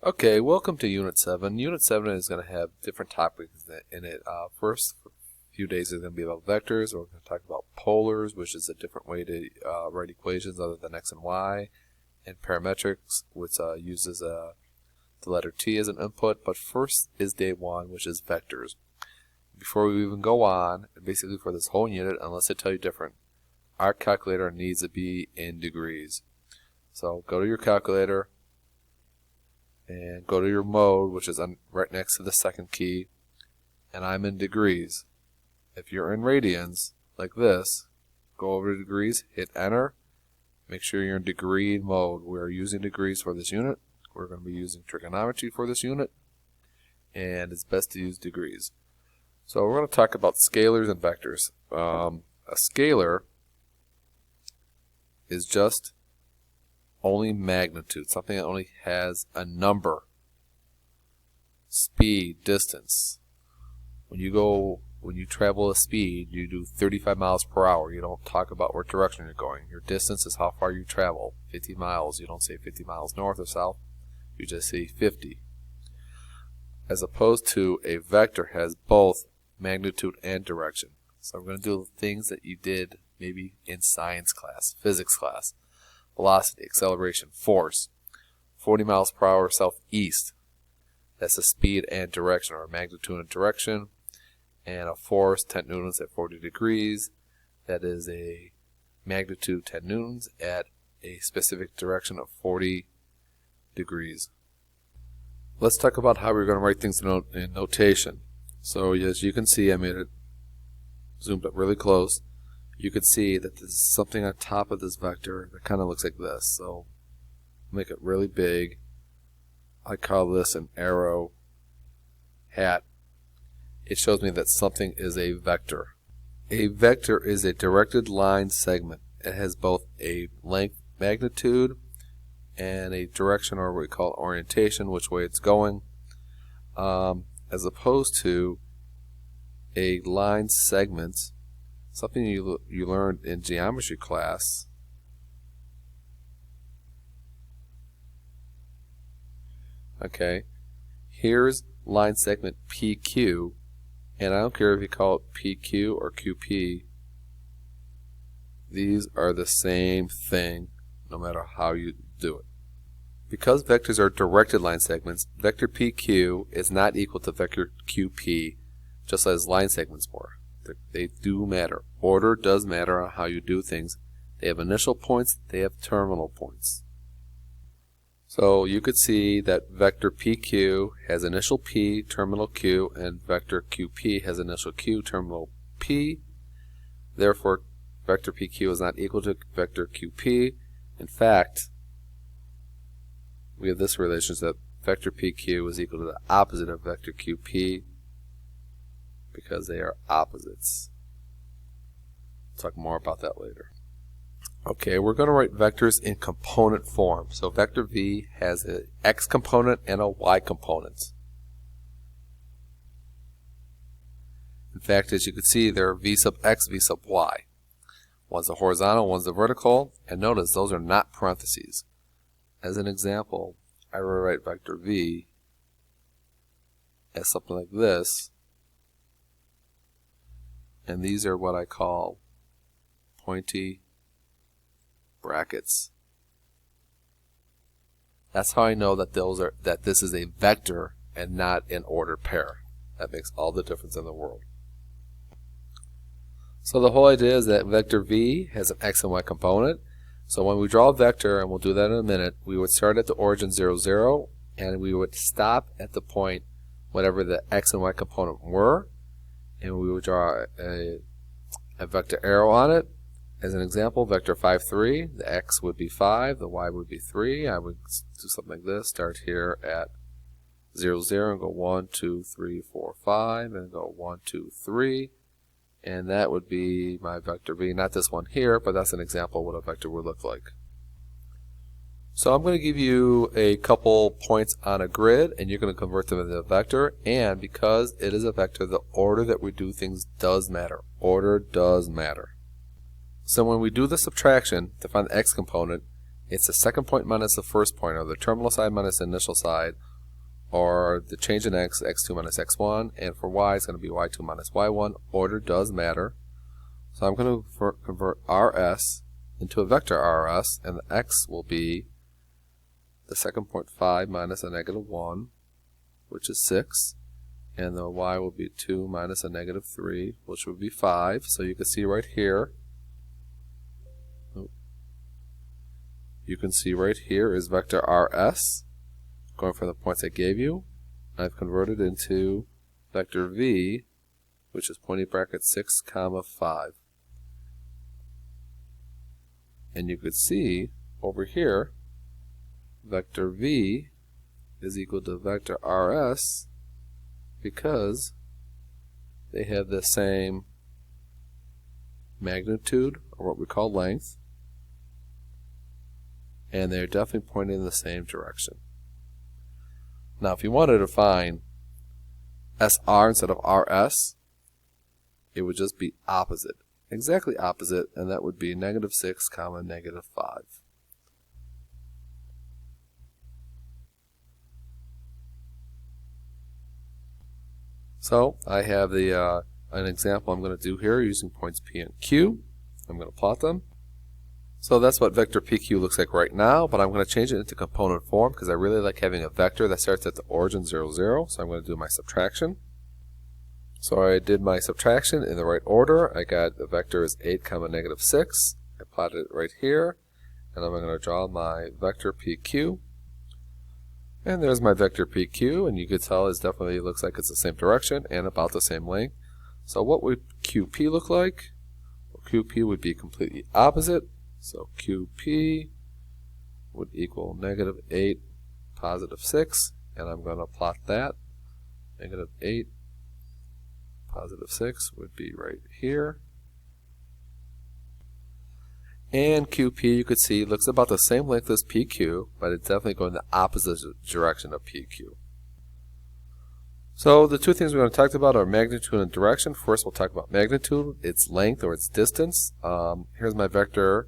Okay, welcome to Unit 7. Unit 7 is going to have different topics in it. First few days is going to be about vectors. We're going to talk about polars, which is a different way to write equations other than x and y, and parametrics, which uses the letter t as an input. But first is day 1, which is vectors. Before we even go on, basically for this whole unit, unless I tell you different, our calculator needs to be in degrees. So go to your calculator and go to your mode, which is right next to the second key, and I'm in degrees. If you're in radians, like this, go over to degrees, hit enter, make sure you're in degree mode. We're using degrees for this unit. We're going to be using trigonometry for this unit, and it's best to use degrees. So we're going to talk about scalars and vectors. A scalar is just only magnitude, something that only has a number, speed, distance. When you travel a speed, you do 35 miles per hour. You don't talk about what direction you're going. Your distance is how far you travel. 50 miles, you don't say 50 miles north or south. You just say 50. As opposed to a vector has both magnitude and direction. So I'm going to do things that you did maybe in science class, physics class. Velocity, acceleration, force, 40 miles per hour southeast. That's a speed and direction, or magnitude and direction. And a force, 10 newtons at 40 degrees. That is a magnitude 10 newtons at a specific direction of 40 degrees. Let's talk about how we're going to write things in notation. So as you can see, I made it zoomed up really close. You could see that there's something on top of this vector that kind of looks like this. So make it really big. I call this an arrow hat. It shows me that something is a vector. A vector is a directed line segment. It has both a length, magnitude, and a direction, or what we call orientation, which way it's going, as opposed to a line segment. Something you learned in geometry class. Okay, here's line segment PQ, and I don't care if you call it PQ or QP. These are the same thing no matter how you do it. Because vectors are directed line segments, vector PQ is not equal to vector QP, just as line segments were. They do matter. Order does matter on how you do things. They have initial points, they have terminal points. So you could see that vector PQ has initial P, terminal Q, and vector QP has initial Q, terminal P. Therefore, vector PQ is not equal to vector QP. In fact, we have this relationship: vector PQ is equal to the opposite of vector QP, because they are opposites. We'll talk more about that later. Okay, we're going to write vectors in component form. So vector V has an x component and a y component. In fact, as you can see, there are V sub x, V sub y. One's a horizontal, one's a vertical, and notice those are not parentheses. As an example, I will write vector V as something like this. And these are what I call pointy brackets. That's how I know that this is a vector and not an ordered pair. That makes all the difference in the world. So the whole idea is that vector V has an x and y component. So when we draw a vector, and we'll do that in a minute, we would start at the origin 0, 0, and we would stop at the point whatever the x and y component were, and we would draw a vector arrow on it. As an example, vector 5, 3, the x would be 5, the y would be 3. I would do something like this, start here at 0, 0, and go 1, 2, 3, 4, 5, and go 1, 2, 3. And that would be my vector V. Not this one here, but that's an example of what a vector would look like. So I'm going to give you a couple points on a grid, and you're going to convert them into a vector. And because it is a vector, the order that we do things does matter. Order does matter. So when we do the subtraction to find the x component, it's the second point minus the first point, or the terminal side minus the initial side, or the change in x, x2 minus x1, and for y it's going to be y2 minus y1. Order does matter. So I'm going to convert rs into a vector rs, and the x will be the second point 5 minus a negative 1, which is 6, and the y will be 2 minus a negative 3, which would be 5. So you can see right here, is vector rs, going from the points I gave you. I've converted into vector v, which is pointing bracket 6 comma 5. And you could see over here, vector v is equal to vector rs because they have the same magnitude, or what we call length, and they're definitely pointing in the same direction. Now if you wanted to find SR instead of RS, it would just be opposite, exactly opposite, and that would be negative 6 comma negative 5. So I have the an example I'm going to do here using points P and Q. I'm going to plot them. So that's what vector PQ looks like right now, but I'm going to change it into component form because I really like having a vector that starts at the origin 0, 0. So I'm going to do my subtraction. So I did my subtraction in the right order. I got the vector is 8 comma negative 6. I plotted it right here, and I'm going to draw my vector PQ. And there's my vector PQ, and you can tell it definitely looks like it's the same direction and about the same length. So what would QP look like? Well, QP would be completely opposite. So QP would equal negative 8, positive 6, and I'm going to plot that. Negative 8, positive 6 would be right here. And QP, you could see, looks about the same length as PQ, but it's definitely going the opposite direction of PQ. So the two things we're going to talk about are magnitude and direction. First, we'll talk about magnitude, its length or its distance. Here's my vector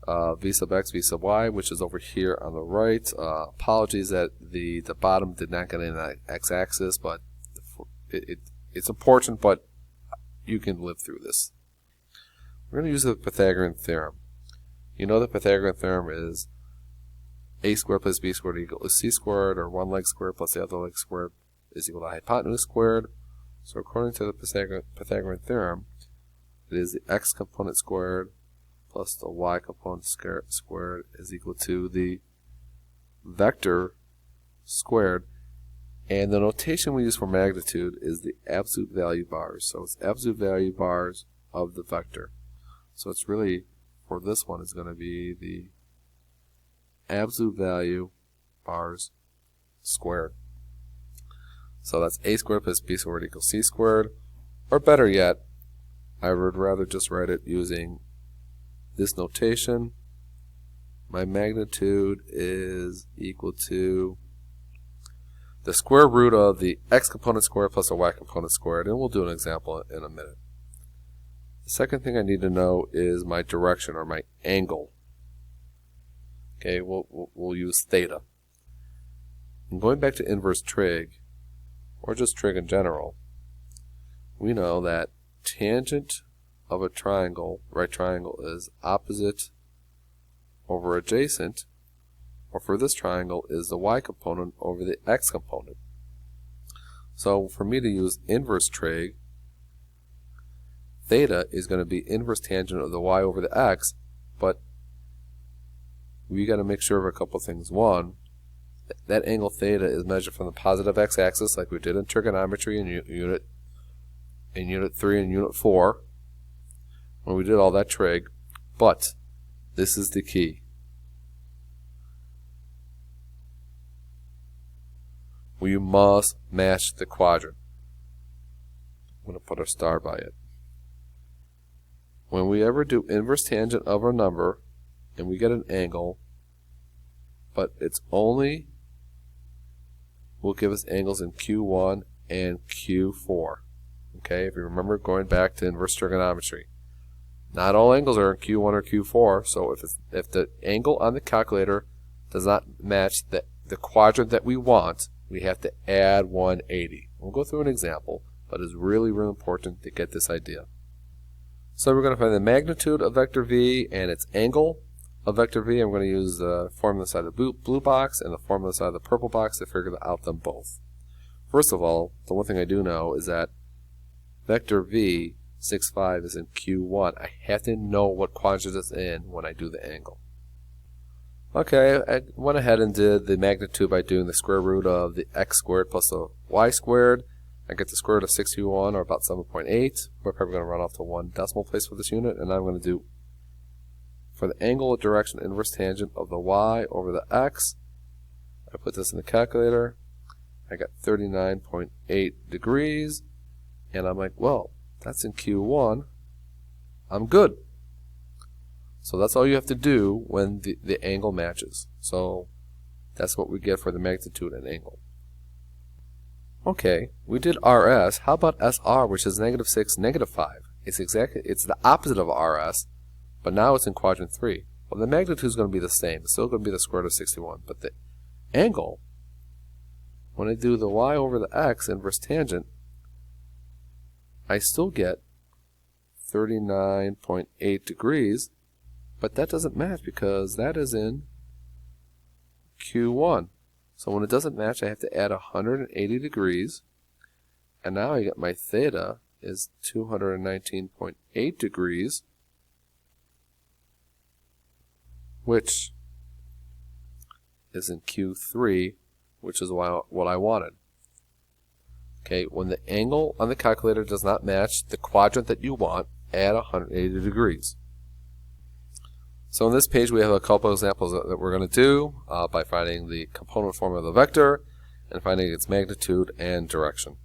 v sub x, v sub y, which is over here on the right. Apologies that the bottom did not get in the x-axis, but it's important, but you can live through this. We're going to use the Pythagorean theorem. You know the Pythagorean theorem is a squared plus b squared equals c squared, or one leg squared plus the other leg squared is equal to hypotenuse squared. So according to the Pythagorean theorem, it is the x component squared plus the y component squared is equal to the vector squared. And the notation we use for magnitude is the absolute value bars. So it's absolute value bars of the vector. So it's really, for this one, is going to be the absolute value bars squared. So that's a squared plus b squared equals c squared. Or better yet, I would rather just write it using this notation. My magnitude is equal to the square root of the x component squared plus the y component squared, and we'll do an example in a minute. The second thing I need to know is my direction, or my angle. Okay, we'll use theta. And going back to inverse trig, or just trig in general, we know that tangent of a triangle, right triangle, is opposite over adjacent, or for this triangle is the y component over the x component. So for me to use inverse trig, theta is going to be inverse tangent of the y over the x, but we got to make sure of a couple things. One, that angle theta is measured from the positive x-axis, like we did in trigonometry in unit 3 and unit 4 when we did all that trig. But this is the key. We must match the quadrant. I'm going to put a star by it. When we ever do inverse tangent of a number and we get an angle, but it's only will give us angles in Q1 and Q4. Okay, if you remember going back to inverse trigonometry, not all angles are in Q1 or Q4. So if the angle on the calculator does not match the quadrant that we want, we have to add 180. We'll go through an example, but it's really, really important to get this idea. So we're going to find the magnitude of vector v and its angle of vector v. I'm going to use the formula side of the blue box and the formula side of the purple box to figure out them both. First of all, the one thing I do know is that vector v, 6, 5, is in Q1. I have to know what quadrant it's in when I do the angle. Okay, I went ahead and did the magnitude by doing the square root of the x squared plus the y squared. I get the square root of 61, or about 7.8. We're probably going to run off to one decimal place for this unit, and I'm going to do, for the angle of direction inverse tangent of the y over the x, I put this in the calculator. I got 39.8 degrees, and I'm like, well, that's in Q1. I'm good. So that's all you have to do when the angle matches. So that's what we get for the magnitude and angle. Okay, we did RS. How about SR, which is -6, -5? It's the opposite of RS, but now it's in quadrant 3. Well, the magnitude is going to be the same. It's still going to be the square root of 61, but the angle, when I do the y over the x inverse tangent, I still get 39.8 degrees, but that doesn't match because that is in Q1. So when it doesn't match, I have to add 180 degrees, and now I get my theta is 219.8 degrees, which is in Q3, which is what I wanted. Okay, when the angle on the calculator does not match the quadrant that you want, add 180 degrees. So on this page we have a couple of examples that we're going to do by finding the component form of the vector and finding its magnitude and direction.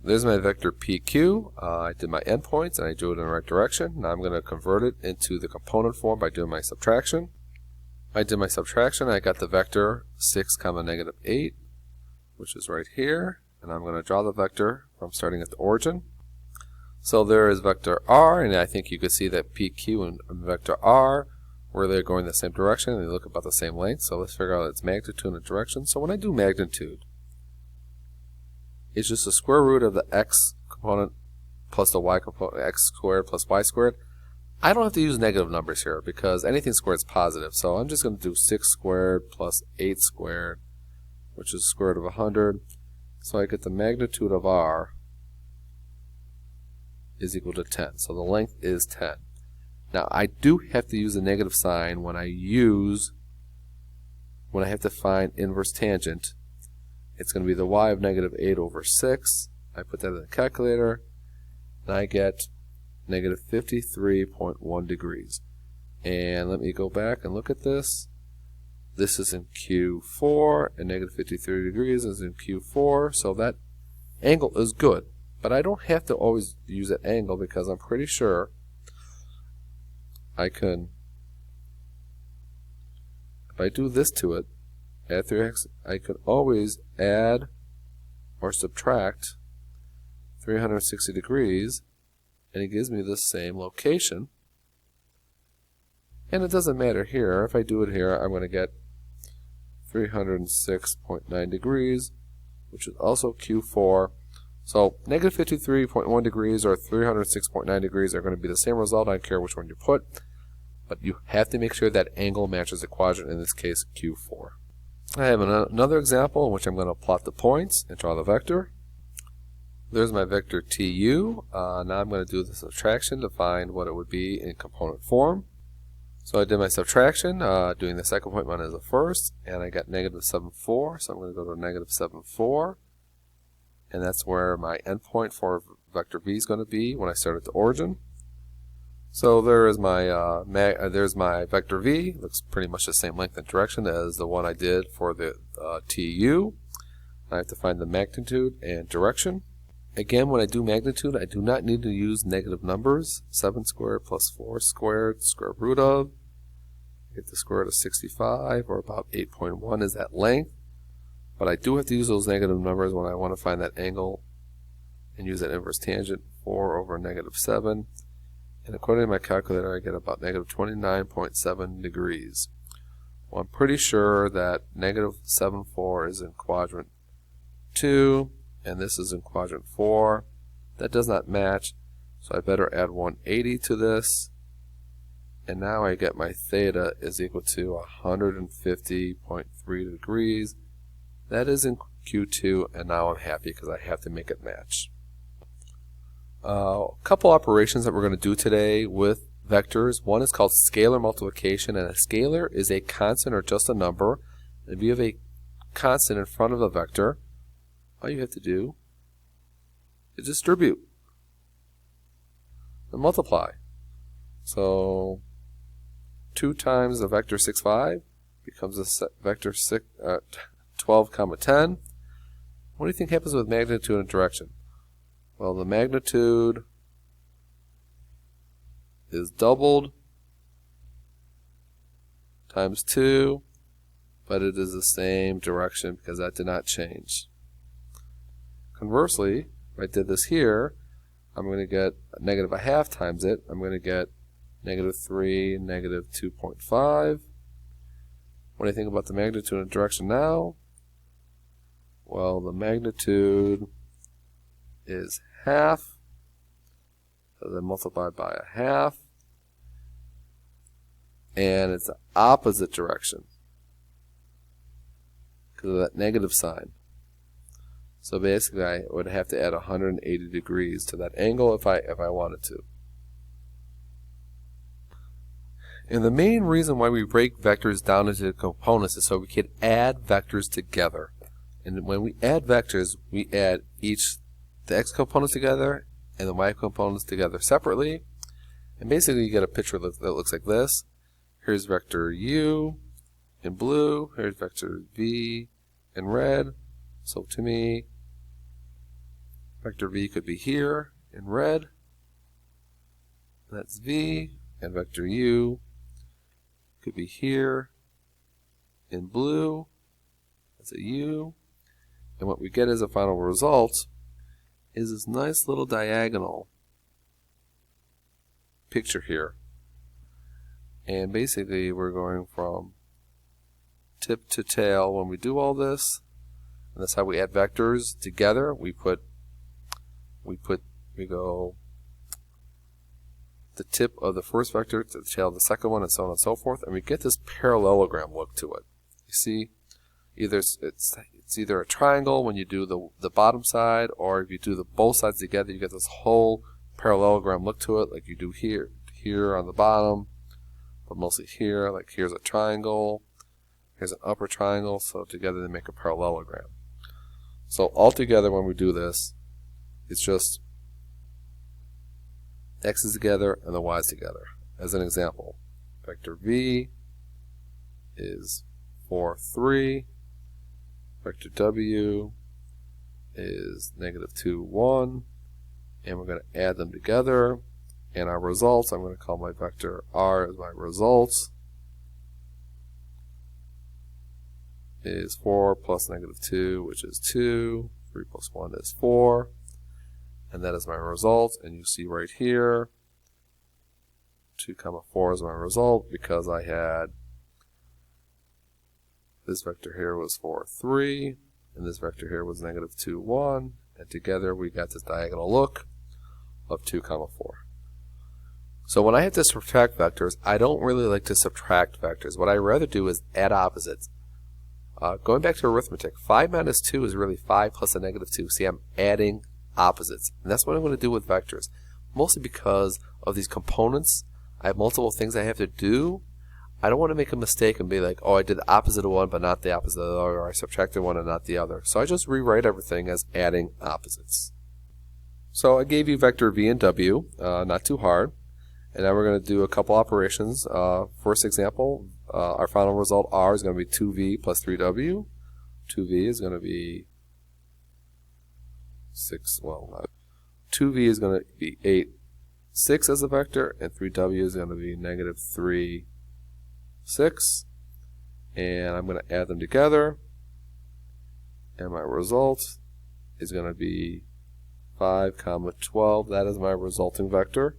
There's my vector PQ. I did my endpoints and I drew it in the right direction. Now I'm going to convert it into the component form by doing my subtraction. I did my subtraction. I got the vector 6, -8, which is right here. And I'm going to draw the vector from starting at the origin. So there is vector r, and I think you can see that PQ and vector r, where they're going the same direction, and they look about the same length. So let's figure out its magnitude and direction. So when I do magnitude, it's just the square root of the x component plus the y component, x squared plus y squared. I don't have to use negative numbers here because anything squared is positive. So I'm just going to do 6 squared plus 8 squared, which is square root of 100. So I get the magnitude of r is equal to 10. So the length is 10. Now I do have to use a negative sign when I have to find inverse tangent. It's going to be the y of -8 over 6. I put that in the calculator, and I get -53.1 degrees. And let me go back and look at this. This is in Q4, and -53 degrees is in Q4, so that angle is good. But I don't have to always use that angle because I'm pretty sure I can, if I do this to it, add 3x, I could always add or subtract 360 degrees, and it gives me the same location. And it doesn't matter here. If I do it here, I'm going to get 306.9 degrees, which is also Q4. So -53.1 degrees or 306.9 degrees are going to be the same result. I don't care which one you put, but you have to make sure that angle matches the quadrant, in this case Q4. I have another example in which I'm going to plot the points and draw the vector. There's my vector TU. Now I'm going to do the subtraction to find what it would be in component form. So I did my subtraction, doing the second point minus the first, and I got -7.4, so I'm going to go to -7.4. And that's where my endpoint for vector v is going to be when I start at the origin. So there is my there's my vector v. Looks pretty much the same length and direction as the one I did for the TU. I have to find the magnitude and direction. Again, when I do magnitude, I do not need to use negative numbers. 7 squared plus 4 squared, square root of. Get the square root of 65, or about 8.1 is that length. But I do have to use those negative numbers when I want to find that angle and use that inverse tangent, 4 over -7. And according to my calculator, I get about -29.7 degrees. Well, I'm pretty sure that negative 7, 4 is in quadrant 2, and this is in quadrant 4. That does not match, so I better add 180 to this. And now I get my theta is equal to 150.3 degrees. That is in Q2, and now I'm happy because I have to make it match. A couple operations that we're going to do today with vectors. One is called scalar multiplication, and a scalar is a constant or just a number. If you have a constant in front of a vector, all you have to do is distribute and multiply. So 2 times the vector 6, 5 becomes a vector 12, 10. What do you think happens with magnitude and direction? Well, the magnitude is doubled times 2, but it is the same direction because that did not change. Conversely, if I did this here, I'm going to get negative 1/2 times it. I'm going to get negative 3, negative 2.5. What do you think about the magnitude and direction now? Well, the magnitude is 1/2, so then multiplied by 1/2, and it's the opposite direction because of that negative sign. So basically I would have to add 180 degrees to that angle if I wanted to. And the main reason why we break vectors down into components is so we can add vectors together. And when we add vectors, we add the x components together and the y components together separately. And basically you get a picture that looks like this. Here's vector u in blue. Here's vector v in red. So to me, vector v could be here in red. That's v. And vector u could be here in blue. That's a u. And what we get as a final result is this nice little diagonal picture here. And basically we're going from tip to tail when we do all this. And that's how we add vectors together. We go the tip of the first vector to the tail of the second one, and so on and so forth, and we get this parallelogram look to it. You see, it's either a triangle when you do the bottom side, or if you do both sides together, you get this whole parallelogram look to it, like you do here on the bottom, but mostly here. Like here's a triangle, here's an upper triangle, so together they make a parallelogram. So altogether, when we do this, it's just x's together and the y's together. As an example, vector v is 4, 3. Vector w is negative 2, 1. And we're going to add them together. And our results, I'm going to call my vector r as my results, is 4 plus negative 2, which is 2. 3 plus 1 is 4. And that is my result. And you see right here, 2, 4 is my result because I had this vector here was 4, 3, and this vector here was negative 2, 1. And together we got this diagonal look of 2, 4. So when I have to subtract vectors, I don't really like to subtract vectors. What I rather do is add opposites. Going back to arithmetic, 5 minus 2 is really 5 plus a negative 2. See, I'm adding opposites. And that's what I'm going to do with vectors. Mostly because of these components, I have multiple things I have to do. I don't want to make a mistake and be like, oh, I did the opposite of one but not the opposite of the other, or I subtracted one and not the other. So I just rewrite everything as adding opposites. So I gave you vector v and w, not too hard. And now we're going to do a couple operations. First example, our final result r is going to be 2v plus 3w. 2v is going to be 2v is going to be 8, 6 as a vector, and 3w is going to be negative 3, 6. And I'm going to add them together. And my result is going to be 5, 12. That is my resulting vector.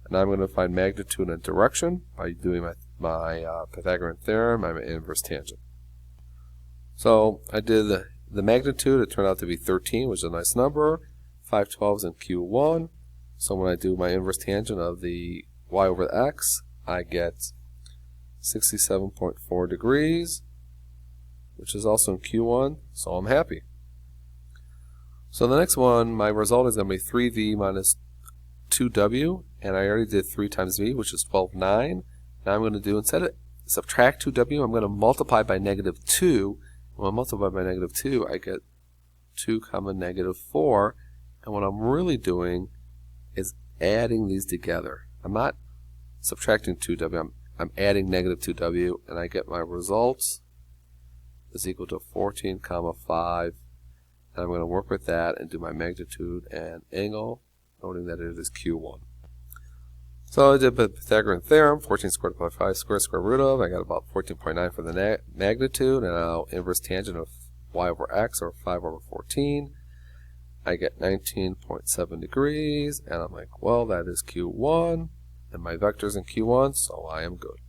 And I'm going to find magnitude and direction by doing my my Pythagorean theorem, my inverse tangent. So I did the magnitude. It turned out to be 13, which is a nice number. 5/12 in Q1. So when I do my inverse tangent of the y over the x, I get 67.4 degrees, which is also in Q1, so I'm happy. So the next one, my result is going to be 3v minus 2w, and I already did 3 times v, which is 12/9. Now I'm going to do, instead of subtract 2w, I'm going to multiply by negative 2. When I multiply by negative 2, I get 2 comma negative 4, and what I'm really doing is adding these together. I'm not subtracting 2w, I'm adding negative 2w, and I get my results is equal to 14 comma 5, and I'm going to work with that and do my magnitude and angle, noting that it is Q1. So I did the Pythagorean theorem, 14 squared by 5 squared, square root of, I got about 14.9 for the magnitude, and now inverse tangent of y over x, or 5 over 14. I get 19.7 degrees, and I'm like, well, that is Q1, and my vector's in Q1, so I am good.